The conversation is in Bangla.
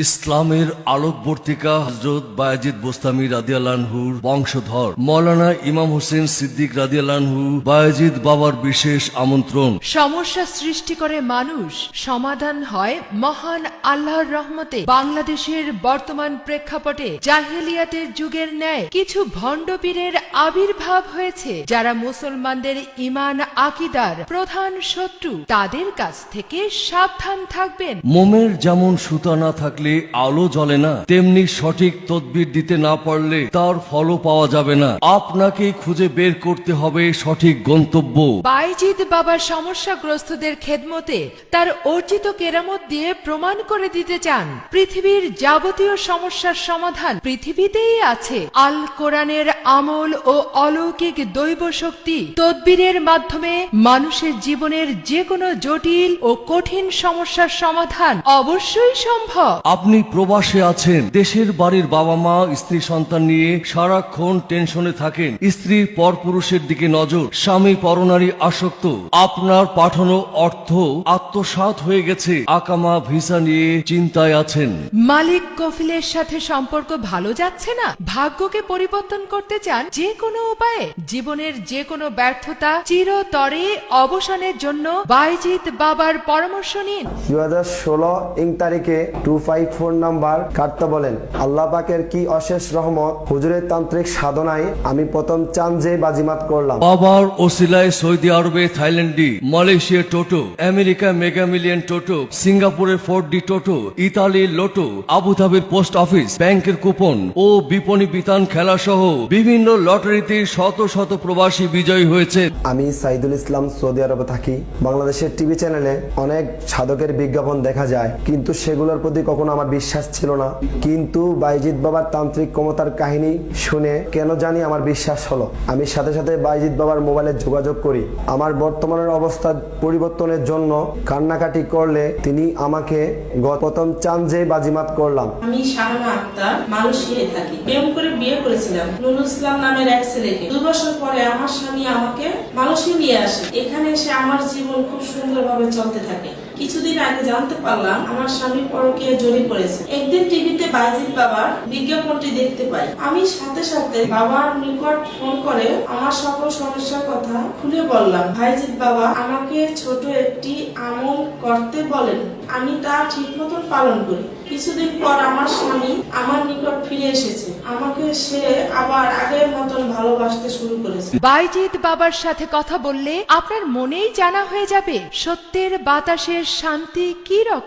ইসলামের আলোকবর্তিকা হযরত বায়েজিদ বোস্তামি রাদিয়াল্লাহু আনহুর বংশধর মাওলানা ইমাম হোসেন সিদ্দিক রাদিয়াল্লাহু আনহু বায়েজিদ বাবার বিশেষ আমন্ত্রণ। সমস্যা সৃষ্টি করে মানুষ, সমাধান হয় মহান আল্লাহর রহমতে। বাংলাদেশের বর্তমান প্রেক্ষাপটে জাহেলিয়াতের যুগের ন্যায় কিছু ভণ্ড পীরের আবির্ভাব হয়েছে, যারা মুসলমানদের ঈমান আকীদার প্রধান শত্রু। তাদের কাছ থেকে সাবধান থাকবেন। মোমের যেমন সুতা না থাকলে আলো জ্বলে না, তেমনি সঠিক তদবির দিতে না পারলে তার ফলও পাওয়া যাবে না। আপনাকে খুঁজে বের করতে হবে সঠিক গন্তব্য। বায়েজিদ বাবার সমস্যাগ্রস্তদের খেদমতে তার অর্জিত কেরামত দিয়ে প্রমাণ করে দিতে চান পৃথিবীর যাবতীয় সমস্যার সমাধান পৃথিবীতেই আছে। আল কোরআনের আমল ও অলৌকিক দৈব শক্তি তদবিরের মাধ্যমে মানুষের জীবনের যে কোনো জটিল ও কঠিন সমস্যার সমাধান অবশ্যই সম্ভব। আপনি প্রবাসে আছেন, দেশের বাড়ির বাবা মা স্ত্রী সন্তান নিয়ে সারাক্ষণ টেনশনে থাকেন, স্ত্রীর পরপুরুষের দিকে নজর, স্বামী পরনারী আসক্ত, আপনার পাঠানো অর্থ আত্মসাৎ হয়ে গেছে, আকামা ভিসা নিয়ে চিন্তায় আছেন, মালিক কফিলের সাথে সম্পর্ক ভালো যাচ্ছে না, ভাগ্যকে পরিবর্তন করতে চান যে কোনো উপায়ে, জীবনের যে কোনো ব্যর্থতা চিরতরে অবসানের জন্য বায়েজিদ বাবার পরামর্শ নিন। 2016 ইং তারিখে 254 নাম্বার কাটতে বলেন। আল্লাহ পাকের কি অশেষ রহমত, হুজুরের তান্ত্রিক সাধনায় আমি প্রথম চাঁদে বাজিমাত করলাম। বাবার ওসিলায় সৌদি আরবে থাইল্যান্ডে, মালয়েশিয়া টোটো, আমেরিকা মেগা মিলিয়ন টোটো, সিঙ্গাপুরের 4D টোটো, ইতালির লোটো, আবুধাবির পোস্ট অফিস, ব্যাংকের কুপন ও বিপণী বিতান খেলা সহ বিভিন্ন লটারিতে শত শত প্রবাসী বিজয়ী হয়েছে। আমি সাইদুল ইসলাম, সৌদি আরবে থাকি। বাংলাদেশের টিভি চ্যানেলে অনেক সাধকের বিজ্ঞাপন দেখা যায়, কিন্তু সেগুলোর প্রতি কখনো আমার বিশ্বাস ছিল না। কিন্তু বায়েজিদ বাবার তান্ত্রিক ক্ষমতার কাহিনী শুনে কেন জানি আমার বিশ্বাস হলো। আমি সাথে সাথে বায়েজিদ বাবার মোবাইলে যোগাযোগ করি। আমার বর্তমানের অবস্থা পরিবর্তনের জন্য কান্নাকাটি করলে তিনি আমাকে প্রথম চাঁদে বাজিমাত করলাম। আমি শাহানা আক্তার, মালয়েশিয়ায় থাকি। প্রেম করে বিয়ে করেছিলাম নুরুল ইসলাম নামের এক ছেলেকে। 2 বছর পরে আমার স্বামী আমাকে মালয়েশিয়া নিয়ে আসে। এখানে এসে আমার জীবন খুব সুন্দরভাবে চলতে থাকে। কিছুদিন আগে জানতে পারলাম আমার স্বামী পরকীয়া জড়িয়ে পড়েছে। একদিন টিভিতে বায়েজিদ বাবার বিজ্ঞাপনটি দেখতে পাই। আমি সাথে সাথে বাবার নিকট ফোন করে আমার সকল সমস্যার কথা খুলে বললাম। বায়েজিদ বাবা আমাকে ছোট একটি আমল করতে বলেন, আমি তা ঠিক মতন পালন করি। কিছুদিন পর আমার স্বামী আমার নিকট ফিরে এসেছে। আমাকে সে আবার আগের মতন ভালোবাসতে শুরু করেছে। বায়েজিদ বাবার সাথে কথা বললে আপনার মনেই জানা হয়ে যাবে সত্যের বাতাসের শান্তি কি রকম।